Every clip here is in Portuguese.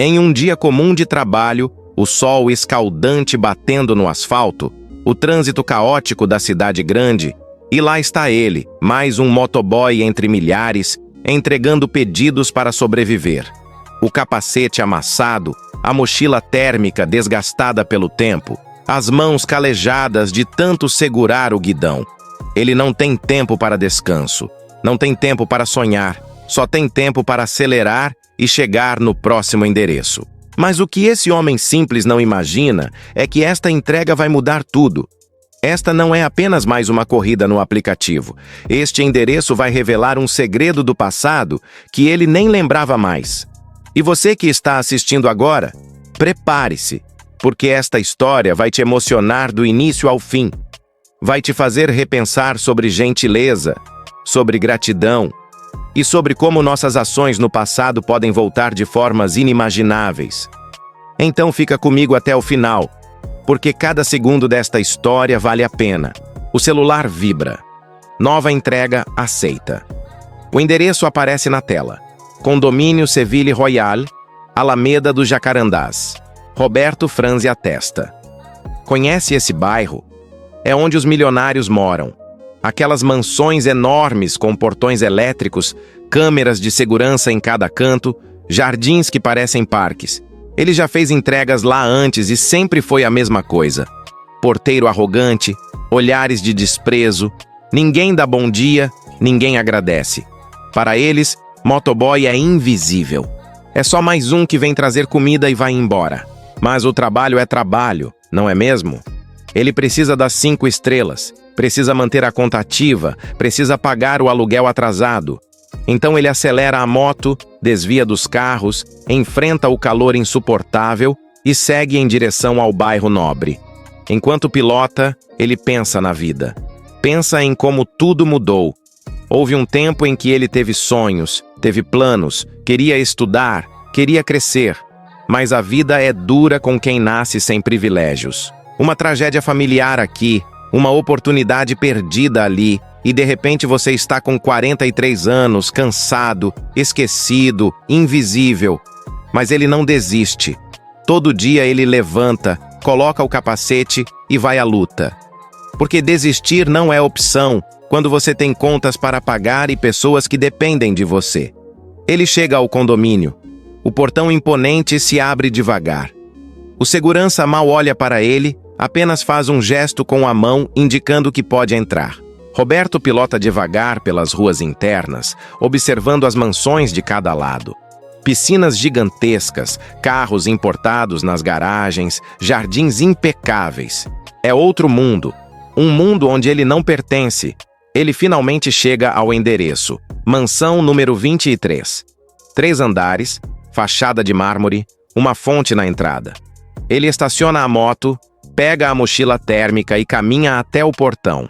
Em um dia comum de trabalho, o sol escaldante batendo no asfalto, o trânsito caótico da cidade grande, e lá está ele, mais um motoboy entre milhares, entregando pedidos para sobreviver. O capacete amassado, a mochila térmica desgastada pelo tempo, as mãos calejadas de tanto segurar o guidão. Ele não tem tempo para descanso, não tem tempo para sonhar, só tem tempo para acelerar e chegar no próximo endereço. Mas o que esse homem simples não imagina é que esta entrega vai mudar tudo. Esta não é apenas mais uma corrida no aplicativo. Este endereço vai revelar um segredo do passado que ele nem lembrava mais. E você que está assistindo agora, prepare-se, porque esta história vai te emocionar do início ao fim. Vai te fazer repensar sobre gentileza, sobre gratidão e sobre como nossas ações no passado podem voltar de formas inimagináveis. Então fica comigo até o final, porque cada segundo desta história vale a pena. O celular vibra. Nova entrega aceita. O endereço aparece na tela. Condomínio Seville Royal, Alameda dos Jacarandás. Roberto franze a testa. Conhece esse bairro? É onde os milionários moram. Aquelas mansões enormes com portões elétricos, câmeras de segurança em cada canto, jardins que parecem parques. Ele já fez entregas lá antes e sempre foi a mesma coisa. Porteiro arrogante, olhares de desprezo, ninguém dá bom dia, ninguém agradece. Para eles, motoboy é invisível. É só mais um que vem trazer comida e vai embora. Mas o trabalho é trabalho, não é mesmo? Ele precisa das 5 estrelas, precisa manter a conta ativa, precisa pagar o aluguel atrasado. Então ele acelera a moto, desvia dos carros, enfrenta o calor insuportável e segue em direção ao bairro nobre. Enquanto pilota, ele pensa na vida. Pensa em como tudo mudou. Houve um tempo em que ele teve sonhos, teve planos, queria estudar, queria crescer. Mas a vida é dura com quem nasce sem privilégios. Uma tragédia familiar aqui, uma oportunidade perdida ali, e de repente você está com 43 anos, cansado, esquecido, invisível. Mas ele não desiste. Todo dia ele levanta, coloca o capacete e vai à luta. Porque desistir não é opção quando você tem contas para pagar e pessoas que dependem de você. Ele chega ao condomínio. O portão imponente se abre devagar. O segurança mal olha para ele, apenas faz um gesto com a mão indicando que pode entrar. Roberto pilota devagar pelas ruas internas, observando as mansões de cada lado. Piscinas gigantescas, carros importados nas garagens, jardins impecáveis. É outro mundo, um mundo onde ele não pertence. Ele finalmente chega ao endereço, mansão número 23. 3 andares, fachada de mármore, uma fonte na entrada. Ele estaciona a moto, pega a mochila térmica e caminha até o portão.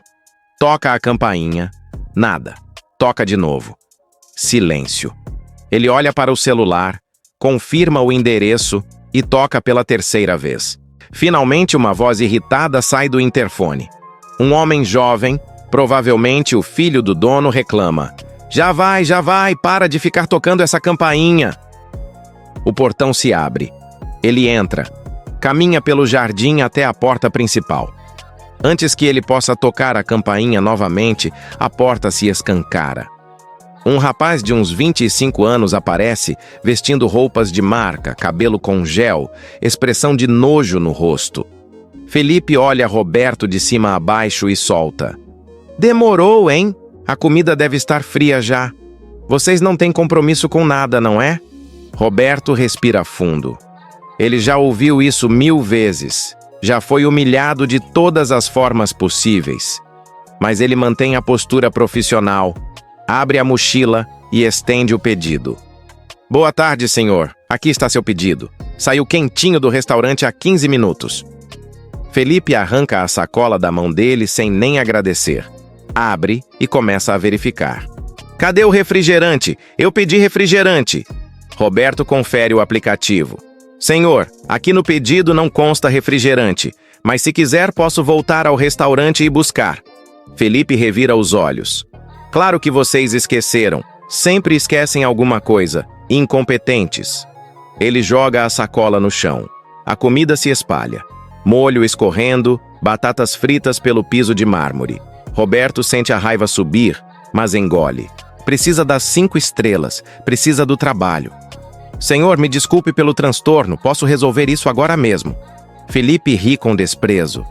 Toca a campainha. Nada. Toca de novo. Silêncio. Ele olha para o celular, confirma o endereço e toca pela 3ª vez. Finalmente, uma voz irritada sai do interfone. Um homem jovem, provavelmente o filho do dono, reclama. Já vai, para de ficar tocando essa campainha. O portão se abre. Ele entra. Caminha pelo jardim até a porta principal. Antes que ele possa tocar a campainha novamente, a porta se escancara. Um rapaz de uns 25 anos aparece, vestindo roupas de marca, cabelo com gel, expressão de nojo no rosto. Felipe olha Roberto de cima a baixo e solta. Demorou, hein? A comida deve estar fria já. Vocês não têm compromisso com nada, não é? Roberto respira fundo. Ele já ouviu isso 1000 vezes. Já foi humilhado de todas as formas possíveis. Mas ele mantém a postura profissional, abre a mochila e estende o pedido. Boa tarde, senhor. Aqui está seu pedido. Saiu quentinho do restaurante há 15 minutos. Felipe arranca a sacola da mão dele sem nem agradecer. Abre e começa a verificar. Cadê o refrigerante? Eu pedi refrigerante. Roberto confere o aplicativo. Senhor, aqui no pedido não consta refrigerante, mas se quiser posso voltar ao restaurante e buscar. Felipe revira os olhos. Claro que vocês esqueceram. Sempre esquecem alguma coisa. Incompetentes. Ele joga a sacola no chão. A comida se espalha. Molho escorrendo, batatas fritas pelo piso de mármore. Roberto sente a raiva subir, mas engole. Precisa das 5 estrelas, precisa do trabalho. Senhor, me desculpe pelo transtorno, posso resolver isso agora mesmo. Felipe ri com desprezo.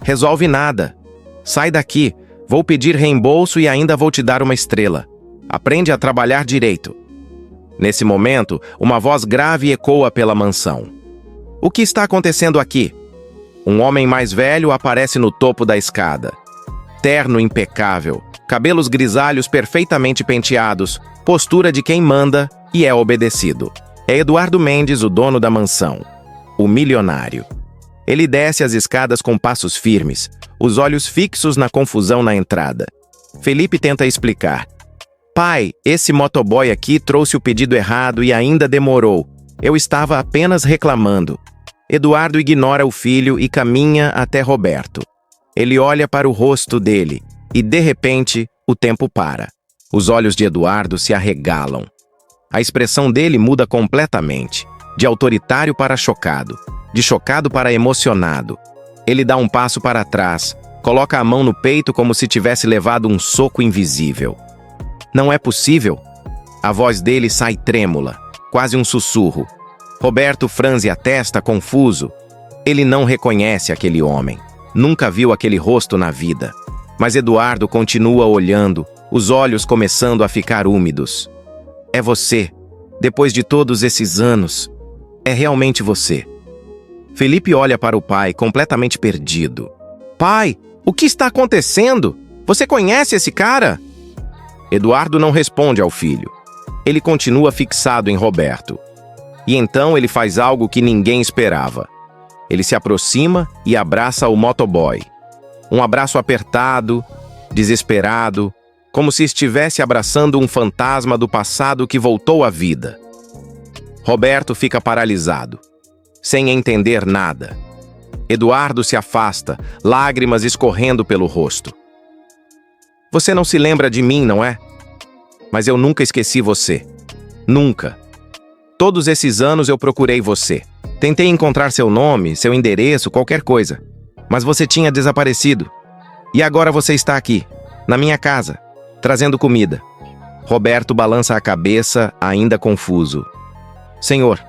Resolve nada. Sai daqui, vou pedir reembolso e ainda vou te dar uma estrela. Aprende a trabalhar direito. Nesse momento, uma voz grave ecoa pela mansão. O que está acontecendo aqui? Um homem mais velho aparece no topo da escada. Terno impecável, cabelos grisalhos perfeitamente penteados, postura de quem manda e é obedecido. É Eduardo Mendes, o dono da mansão, o milionário. Ele desce as escadas com passos firmes, os olhos fixos na confusão na entrada. Felipe tenta explicar. Pai, esse motoboy aqui trouxe o pedido errado e ainda demorou. Eu estava apenas reclamando. Eduardo ignora o filho e caminha até Roberto. Ele olha para o rosto dele e, de repente, o tempo para. Os olhos de Eduardo se arregalam. A expressão dele muda completamente, de autoritário para chocado, de chocado para emocionado. Ele dá um passo para trás, coloca a mão no peito como se tivesse levado um soco invisível. Não é possível? A voz dele sai trêmula, quase um sussurro. Roberto franze a testa, confuso. Ele não reconhece aquele homem. Nunca viu aquele rosto na vida. Mas Eduardo continua olhando, os olhos começando a ficar úmidos. É você. Depois de todos esses anos, é realmente você. Felipe olha para o pai, completamente perdido. Pai, o que está acontecendo? Você conhece esse cara? Eduardo não responde ao filho. Ele continua fixado em Roberto. E então ele faz algo que ninguém esperava. Ele se aproxima e abraça o motoboy. Um abraço apertado, desesperado, como se estivesse abraçando um fantasma do passado que voltou à vida. Roberto fica paralisado, sem entender nada. Eduardo se afasta, lágrimas escorrendo pelo rosto. Você não se lembra de mim, não é? Mas eu nunca esqueci você. Nunca. Todos esses anos eu procurei você. Tentei encontrar seu nome, seu endereço, qualquer coisa. Mas você tinha desaparecido. E agora você está aqui, na minha casa, trazendo comida. Roberto balança a cabeça, ainda confuso. Senhor,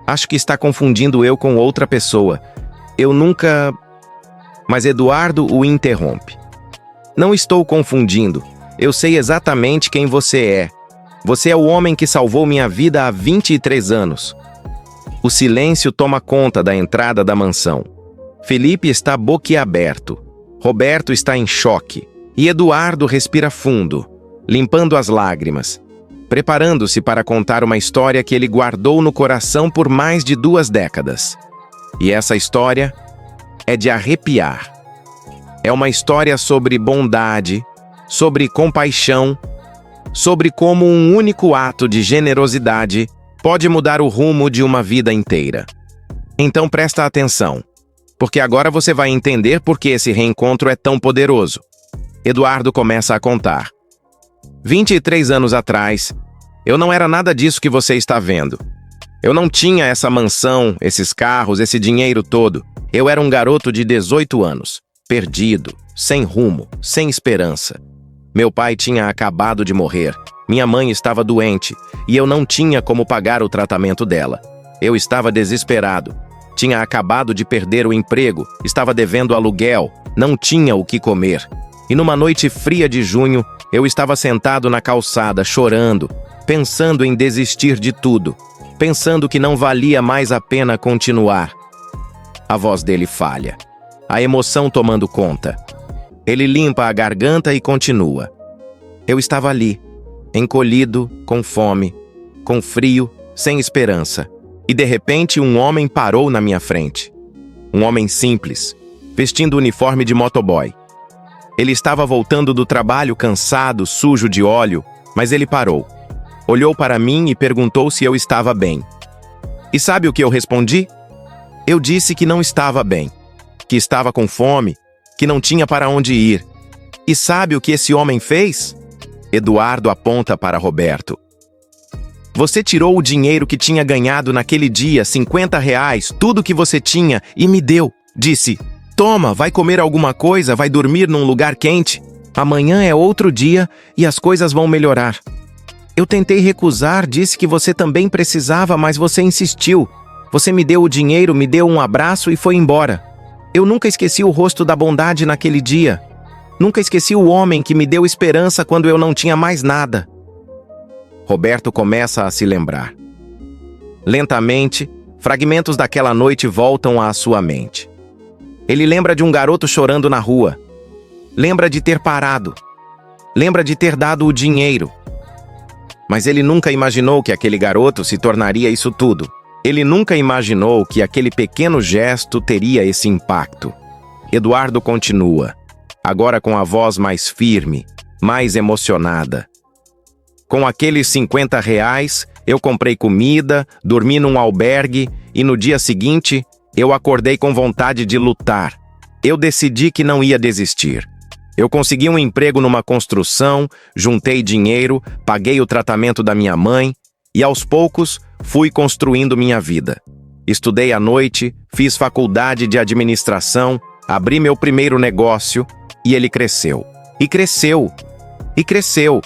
acho que está confundindo eu com outra pessoa. Eu nunca... Mas Eduardo o interrompe. Não estou confundindo. Eu sei exatamente quem você é. Você é o homem que salvou minha vida há 23 anos. O silêncio toma conta da entrada da mansão. Felipe está boquiaberto. Roberto está em choque. E Eduardo respira fundo, limpando as lágrimas, preparando-se para contar uma história que ele guardou no coração por mais de 2 décadas. E essa história é de arrepiar. É uma história sobre bondade, sobre compaixão, sobre como um único ato de generosidade pode mudar o rumo de uma vida inteira. Então presta atenção, porque agora você vai entender por que esse reencontro é tão poderoso. Eduardo começa a contar. 23 anos atrás, eu não era nada disso que você está vendo. Eu não tinha essa mansão, esses carros, esse dinheiro todo. Eu era um garoto de 18 anos, perdido, sem rumo, sem esperança. Meu pai tinha acabado de morrer, minha mãe estava doente e eu não tinha como pagar o tratamento dela. Eu estava desesperado. Tinha acabado de perder o emprego, estava devendo aluguel, não tinha o que comer. E numa noite fria de junho, eu estava sentado na calçada, chorando, pensando em desistir de tudo, pensando que não valia mais a pena continuar. A voz dele falha, a emoção tomando conta. Ele limpa a garganta e continua. Eu estava ali, encolhido, com fome, com frio, sem esperança. E de repente um homem parou na minha frente. Um homem simples, vestindo o uniforme de motoboy. Ele estava voltando do trabalho cansado, sujo de óleo, mas ele parou. Olhou para mim e perguntou se eu estava bem. E sabe o que eu respondi? Eu disse que não estava bem, que estava com fome, que não tinha para onde ir. E sabe o que esse homem fez? Eduardo aponta para Roberto. Você tirou o dinheiro que tinha ganhado naquele dia, R$ 50, tudo que você tinha, e me deu. Disse, toma, vai comer alguma coisa, vai dormir num lugar quente. Amanhã é outro dia e as coisas vão melhorar. Eu tentei recusar, disse que você também precisava, mas você insistiu. Você me deu o dinheiro, me deu um abraço e foi embora. Eu nunca esqueci o rosto da bondade naquele dia. Nunca esqueci o homem que me deu esperança quando eu não tinha mais nada. Roberto começa a se lembrar. Lentamente, fragmentos daquela noite voltam à sua mente. Ele lembra de um garoto chorando na rua. Lembra de ter parado. Lembra de ter dado o dinheiro. Mas ele nunca imaginou que aquele garoto se tornaria isso tudo. Ele nunca imaginou que aquele pequeno gesto teria esse impacto. Eduardo continua, agora com a voz mais firme, mais emocionada. Com aqueles R$ 50, eu comprei comida, dormi num albergue e no dia seguinte, eu acordei com vontade de lutar. Eu decidi que não ia desistir. Eu consegui um emprego numa construção, juntei dinheiro, paguei o tratamento da minha mãe e, aos poucos, fui construindo minha vida. Estudei à noite, fiz faculdade de administração, abri meu primeiro negócio e ele cresceu. E cresceu. E cresceu.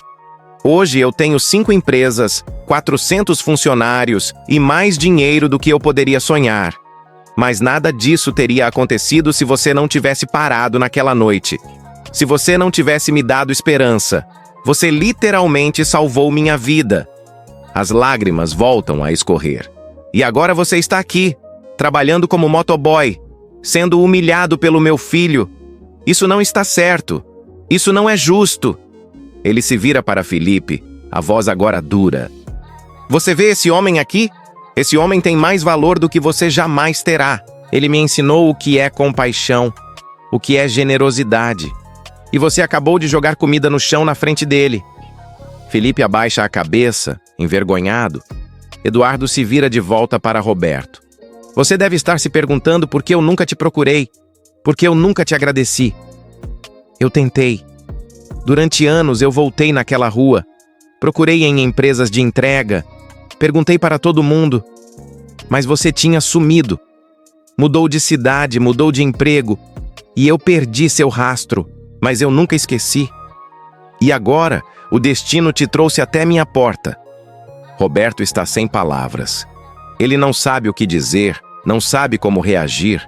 Hoje eu tenho 5 empresas, 400 funcionários e mais dinheiro do que eu poderia sonhar. Mas nada disso teria acontecido se você não tivesse parado naquela noite. Se você não tivesse me dado esperança. Você literalmente salvou minha vida. As lágrimas voltam a escorrer. E agora você está aqui, trabalhando como motoboy, sendo humilhado pelo meu filho. Isso não está certo. Isso não é justo. Ele se vira para Felipe, a voz agora dura. Você vê esse homem aqui? Esse homem tem mais valor do que você jamais terá. Ele me ensinou o que é compaixão, o que é generosidade. E você acabou de jogar comida no chão na frente dele. Felipe abaixa a cabeça, envergonhado. Eduardo se vira de volta para Roberto. Você deve estar se perguntando por que eu nunca te procurei, por que eu nunca te agradeci. Eu tentei. Durante anos eu voltei naquela rua, procurei em empresas de entrega, perguntei para todo mundo, mas você tinha sumido. Mudou de cidade, mudou de emprego, e eu perdi seu rastro, mas eu nunca esqueci. E agora, o destino te trouxe até minha porta. Roberto está sem palavras. Ele não sabe o que dizer, não sabe como reagir.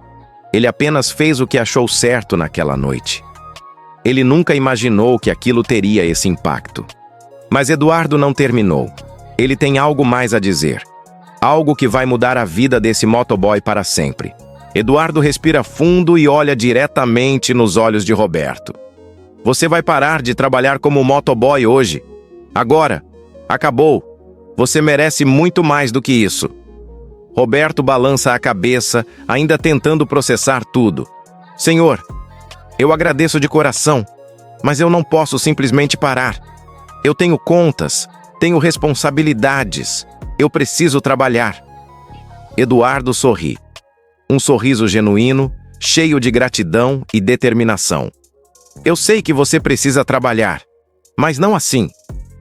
Ele apenas fez o que achou certo naquela noite. Ele nunca imaginou que aquilo teria esse impacto. Mas Eduardo não terminou. Ele tem algo mais a dizer. Algo que vai mudar a vida desse motoboy para sempre. Eduardo respira fundo e olha diretamente nos olhos de Roberto. Você vai parar de trabalhar como motoboy hoje. Agora. Acabou. Você merece muito mais do que isso. Roberto balança a cabeça, ainda tentando processar tudo. Senhor, eu agradeço de coração, mas eu não posso simplesmente parar. Eu tenho contas, tenho responsabilidades, eu preciso trabalhar. Eduardo sorri. Um sorriso genuíno, cheio de gratidão e determinação. Eu sei que você precisa trabalhar, mas não assim.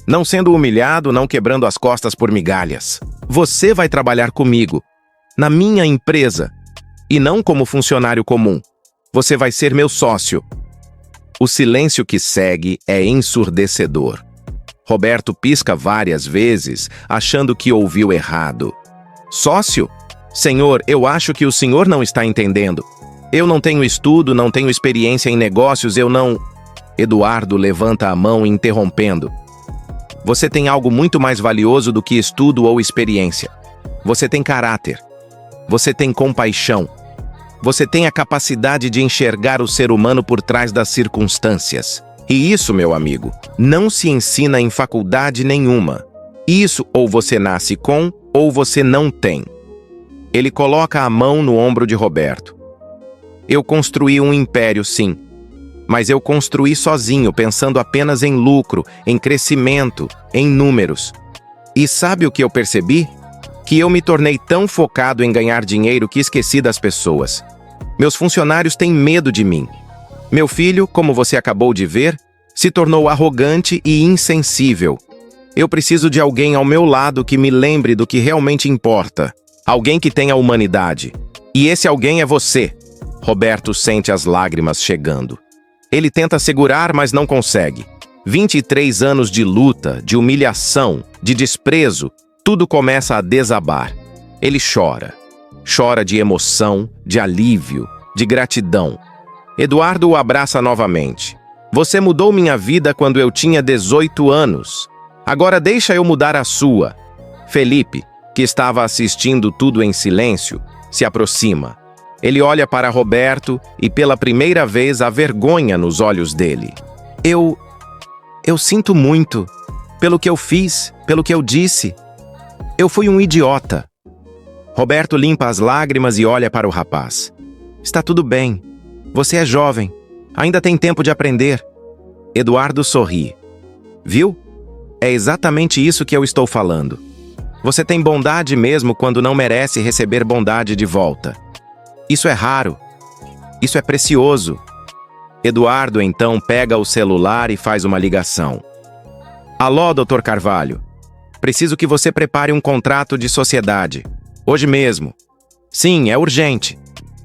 Não sendo humilhado, não quebrando as costas por migalhas. Você vai trabalhar comigo, na minha empresa, e não como funcionário comum. Você vai ser meu sócio. O silêncio que segue é ensurdecedor. Roberto pisca várias vezes, achando que ouviu errado. Sócio? Senhor, eu acho que o senhor não está entendendo. Eu não tenho estudo, não tenho experiência em negócios, eu não... Eduardo levanta a mão interrompendo. Você tem algo muito mais valioso do que estudo ou experiência. Você tem caráter. Você tem compaixão. Você tem a capacidade de enxergar o ser humano por trás das circunstâncias. E isso, meu amigo, não se ensina em faculdade nenhuma. Isso ou você nasce com, ou você não tem. Ele coloca a mão no ombro de Roberto. Eu construí um império, sim. Mas eu construí sozinho, pensando apenas em lucro, em crescimento, em números. E sabe o que eu percebi? Que eu me tornei tão focado em ganhar dinheiro que esqueci das pessoas. Meus funcionários têm medo de mim. Meu filho, como você acabou de ver, se tornou arrogante e insensível. Eu preciso de alguém ao meu lado que me lembre do que realmente importa. Alguém que tenha humanidade. E esse alguém é você. Roberto sente as lágrimas chegando. Ele tenta segurar, mas não consegue. 23 anos de luta, de humilhação, de desprezo, tudo começa a desabar. Ele chora. Chora de emoção, de alívio, de gratidão. Eduardo o abraça novamente. Você mudou minha vida quando eu tinha 18 anos. Agora deixa eu mudar a sua. Felipe, que estava assistindo tudo em silêncio, se aproxima. Ele olha para Roberto e pela primeira vez há vergonha nos olhos dele. Eu sinto muito. Pelo que eu fiz, pelo que eu disse. Eu fui um idiota. Roberto limpa as lágrimas e olha para o rapaz. Está tudo bem. Você é jovem. Ainda tem tempo de aprender. Eduardo sorri. Viu? É exatamente isso que eu estou falando. Você tem bondade mesmo quando não merece receber bondade de volta. Isso é raro. Isso é precioso. Eduardo, então, pega o celular e faz uma ligação. Alô, Dr. Carvalho. Preciso que você prepare um contrato de sociedade. Hoje mesmo. Sim, é urgente.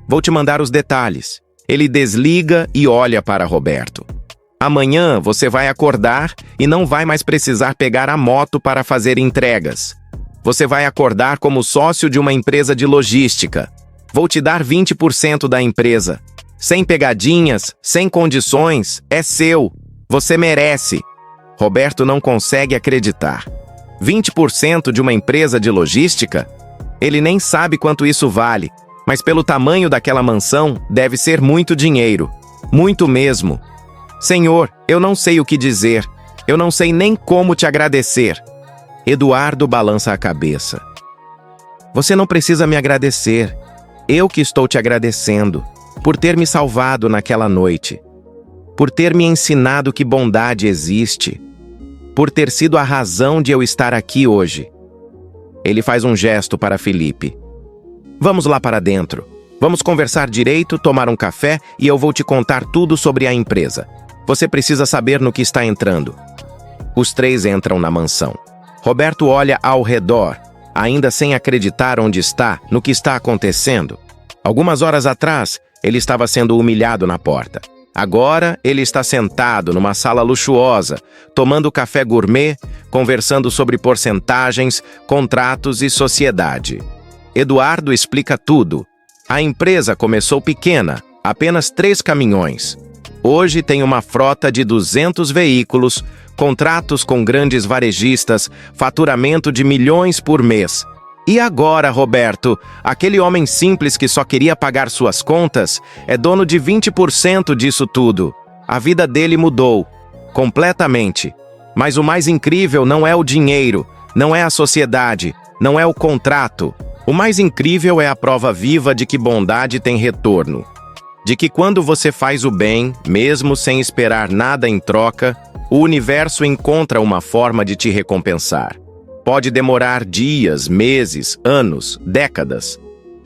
Vou te mandar os detalhes. Ele desliga e olha para Roberto. Amanhã você vai acordar e não vai mais precisar pegar a moto para fazer entregas. Você vai acordar como sócio de uma empresa de logística. Vou te dar 20% da empresa. Sem pegadinhas, sem condições, é seu. Você merece. Roberto não consegue acreditar. 20% de uma empresa de logística? Ele nem sabe quanto isso vale, mas pelo tamanho daquela mansão, deve ser muito dinheiro. Muito mesmo. Senhor, eu não sei o que dizer. Eu não sei nem como te agradecer. Eduardo balança a cabeça. Você não precisa me agradecer. Eu que estou te agradecendo. Por ter me salvado naquela noite. Por ter me ensinado que bondade existe. Por ter sido a razão de eu estar aqui hoje. Ele faz um gesto para Felipe. Vamos lá para dentro. Vamos conversar direito, tomar um café e eu vou te contar tudo sobre a empresa. Você precisa saber no que está entrando. Os três entram na mansão. Roberto olha ao redor, ainda sem acreditar onde está, no que está acontecendo. Algumas horas atrás, ele estava sendo humilhado na porta. Agora, ele está sentado numa sala luxuosa, tomando café gourmet, conversando sobre porcentagens, contratos e sociedade. Eduardo explica tudo. A empresa começou pequena, apenas 3 caminhões. Hoje tem uma frota de 200 veículos, contratos com grandes varejistas, faturamento de milhões por mês. E agora, Roberto, aquele homem simples que só queria pagar suas contas, é dono de 20% disso tudo. A vida dele mudou. Completamente. Mas o mais incrível não é o dinheiro, não é a sociedade, não é o contrato. O mais incrível é a prova viva de que bondade tem retorno. De que quando você faz o bem, mesmo sem esperar nada em troca, o universo encontra uma forma de te recompensar. Pode demorar dias, meses, anos, décadas.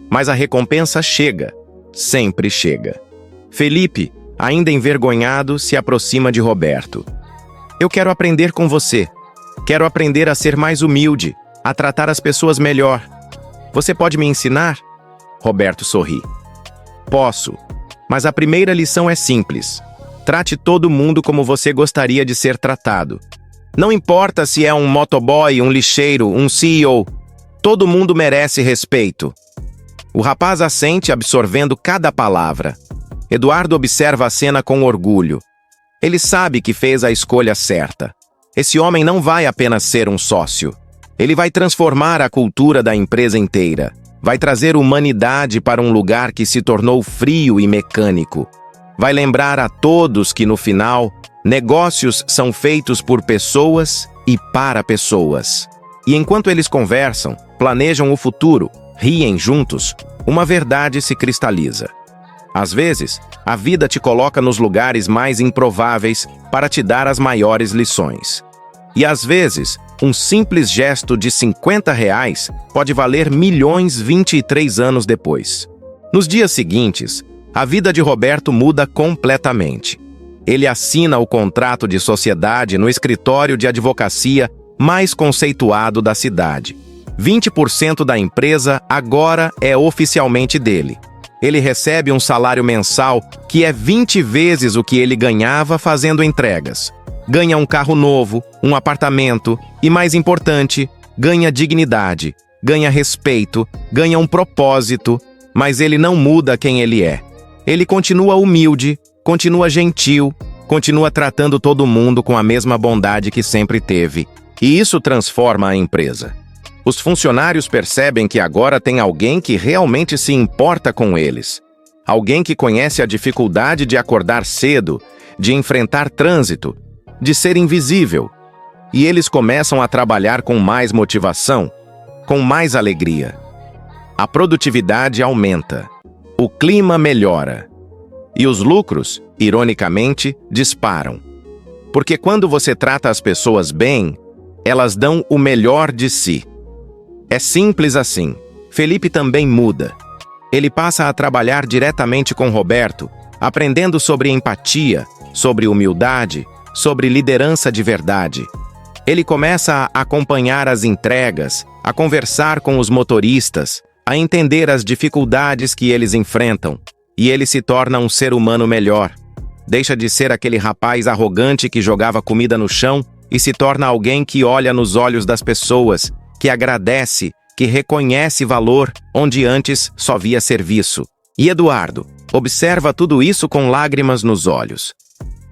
Mas a recompensa chega. Sempre chega. Felipe, ainda envergonhado, se aproxima de Roberto. Eu quero aprender com você. Quero aprender a ser mais humilde, a tratar as pessoas melhor. Você pode me ensinar? Roberto sorri. Posso. Mas a primeira lição é simples. Trate todo mundo como você gostaria de ser tratado. Não importa se é um motoboy, um lixeiro, um CEO. Todo mundo merece respeito. O rapaz assente, absorvendo cada palavra. Eduardo observa a cena com orgulho. Ele sabe que fez a escolha certa. Esse homem não vai apenas ser um sócio. Ele vai transformar a cultura da empresa inteira. Vai trazer humanidade para um lugar que se tornou frio e mecânico. Vai lembrar a todos que, no final, negócios são feitos por pessoas e para pessoas. E enquanto eles conversam, planejam o futuro, riem juntos, uma verdade se cristaliza. Às vezes, a vida te coloca nos lugares mais improváveis para te dar as maiores lições. E às vezes, um simples gesto de R$ 50 pode valer milhões 23 anos depois. Nos dias seguintes, a vida de Roberto muda completamente. Ele assina o contrato de sociedade no escritório de advocacia mais conceituado da cidade. 20% da empresa agora é oficialmente dele. Ele recebe um salário mensal que é 20 vezes o que ele ganhava fazendo entregas. Ganha um carro novo, um apartamento e, mais importante, ganha dignidade, ganha respeito, ganha um propósito, mas ele não muda quem ele é. Ele continua humilde, continua gentil, continua tratando todo mundo com a mesma bondade que sempre teve. E isso transforma a empresa. Os funcionários percebem que agora tem alguém que realmente se importa com eles. Alguém que conhece a dificuldade de acordar cedo, de enfrentar trânsito, de ser invisível. E eles começam a trabalhar com mais motivação, com mais alegria. A produtividade aumenta. O clima melhora. E os lucros, ironicamente, disparam. Porque quando você trata as pessoas bem, elas dão o melhor de si. É simples assim. Felipe também muda. Ele passa a trabalhar diretamente com Roberto, aprendendo sobre empatia, sobre humildade, sobre liderança de verdade. Ele começa a acompanhar as entregas, a conversar com os motoristas, a entender as dificuldades que eles enfrentam. E ele se torna um ser humano melhor. Deixa de ser aquele rapaz arrogante que jogava comida no chão e se torna alguém que olha nos olhos das pessoas, que agradece, que reconhece valor onde antes só via serviço. E Eduardo observa tudo isso com lágrimas nos olhos.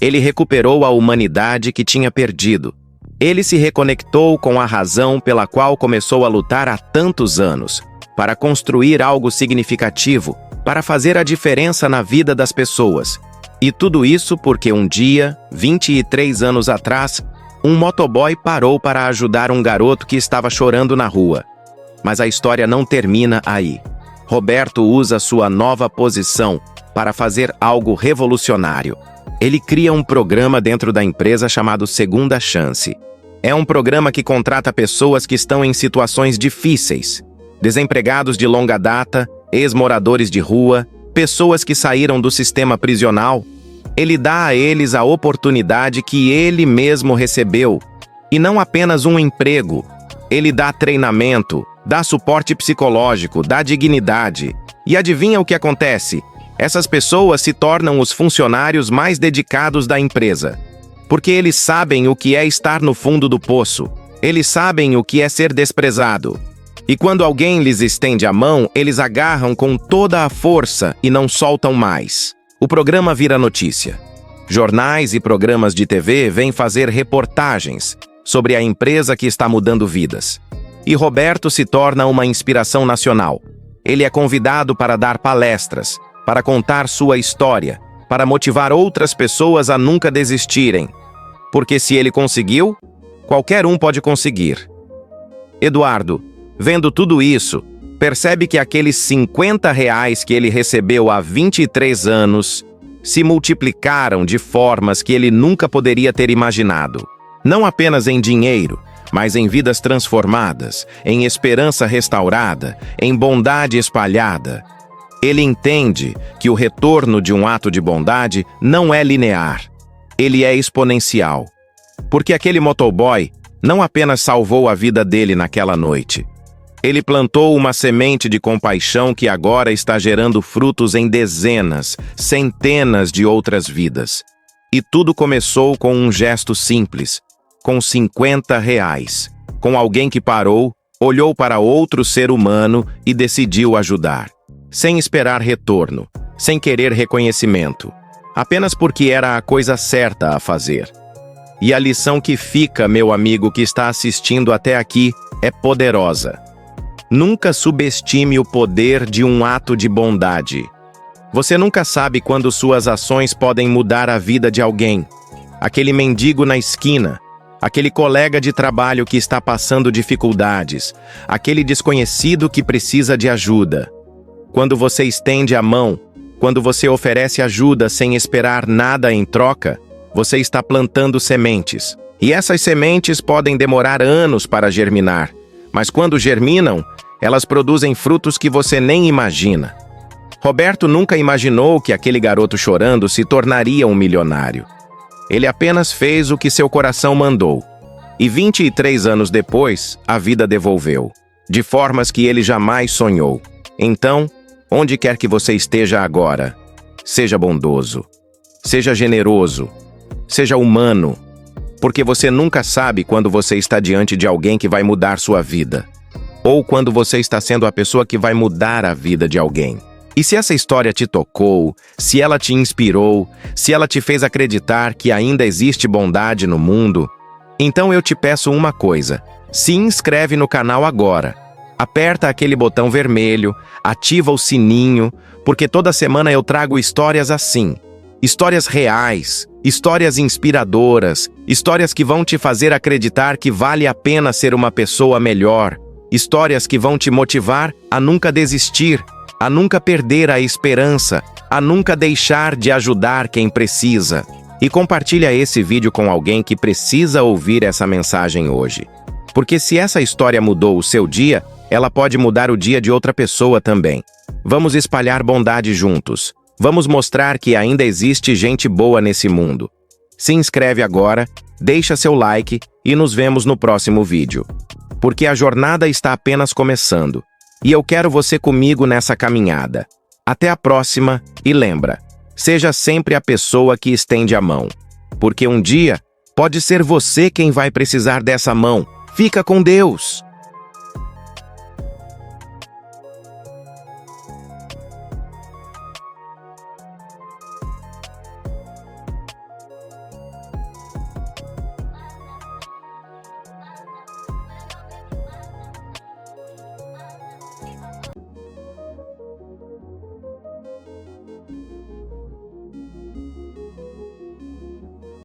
Ele recuperou a humanidade que tinha perdido. Ele se reconectou com a razão pela qual começou a lutar há tantos anos, para construir algo significativo, para fazer a diferença na vida das pessoas. E tudo isso porque um dia, 23 anos atrás, um motoboy parou para ajudar um garoto que estava chorando na rua. Mas a história não termina aí. Roberto usa sua nova posição para fazer algo revolucionário. Ele cria um programa dentro da empresa chamado Segunda Chance. É um programa que contrata pessoas que estão em situações difíceis, desempregados de longa data, ex-moradores de rua, pessoas que saíram do sistema prisional. Ele dá a eles a oportunidade que ele mesmo recebeu, e não apenas um emprego. Ele dá treinamento, dá suporte psicológico, dá dignidade. E adivinha o que acontece? Essas pessoas se tornam os funcionários mais dedicados da empresa. Porque eles sabem o que é estar no fundo do poço. Eles sabem o que é ser desprezado. E quando alguém lhes estende a mão, eles agarram com toda a força e não soltam mais. O programa vira notícia. Jornais e programas de TV vêm fazer reportagens sobre a empresa que está mudando vidas. E Roberto se torna uma inspiração nacional. Ele é convidado para dar palestras, para contar sua história, para motivar outras pessoas a nunca desistirem. Porque se ele conseguiu, qualquer um pode conseguir. Eduardo, vendo tudo isso, percebe que aqueles R$ 50 que ele recebeu há 23 anos se multiplicaram de formas que ele nunca poderia ter imaginado. Não apenas em dinheiro, mas em vidas transformadas, em esperança restaurada, em bondade espalhada. Ele entende que o retorno de um ato de bondade não é linear, ele é exponencial. Porque aquele motoboy não apenas salvou a vida dele naquela noite, ele plantou uma semente de compaixão que agora está gerando frutos em dezenas, centenas de outras vidas. E tudo começou com um gesto simples, com R$ 50, com alguém que parou, olhou para outro ser humano e decidiu ajudar. Sem esperar retorno, sem querer reconhecimento, apenas porque era a coisa certa a fazer. E a lição que fica, meu amigo que está assistindo até aqui, é poderosa. Nunca subestime o poder de um ato de bondade. Você nunca sabe quando suas ações podem mudar a vida de alguém. Aquele mendigo na esquina, aquele colega de trabalho que está passando dificuldades, aquele desconhecido que precisa de ajuda. Quando você estende a mão, quando você oferece ajuda sem esperar nada em troca, você está plantando sementes. E essas sementes podem demorar anos para germinar, mas quando germinam, elas produzem frutos que você nem imagina. Roberto nunca imaginou que aquele garoto chorando se tornaria um milionário. Ele apenas fez o que seu coração mandou. E 23 anos depois, a vida devolveu, de formas que ele jamais sonhou. Então, onde quer que você esteja agora, seja bondoso, seja generoso, seja humano, porque você nunca sabe quando você está diante de alguém que vai mudar sua vida, ou quando você está sendo a pessoa que vai mudar a vida de alguém. E se essa história te tocou, se ela te inspirou, se ela te fez acreditar que ainda existe bondade no mundo, então eu te peço uma coisa: se inscreve no canal agora. Aperta aquele botão vermelho, ativa o sininho, porque toda semana eu trago histórias assim. Histórias reais, histórias inspiradoras, histórias que vão te fazer acreditar que vale a pena ser uma pessoa melhor, histórias que vão te motivar a nunca desistir, a nunca perder a esperança, a nunca deixar de ajudar quem precisa. E compartilha esse vídeo com alguém que precisa ouvir essa mensagem hoje. Porque se essa história mudou o seu dia, ela pode mudar o dia de outra pessoa também. Vamos espalhar bondade juntos. Vamos mostrar que ainda existe gente boa nesse mundo. Se inscreve agora, deixa seu like e nos vemos no próximo vídeo. Porque a jornada está apenas começando. E eu quero você comigo nessa caminhada. Até a próxima e lembra, seja sempre a pessoa que estende a mão. Porque um dia pode ser você quem vai precisar dessa mão. Fica com Deus!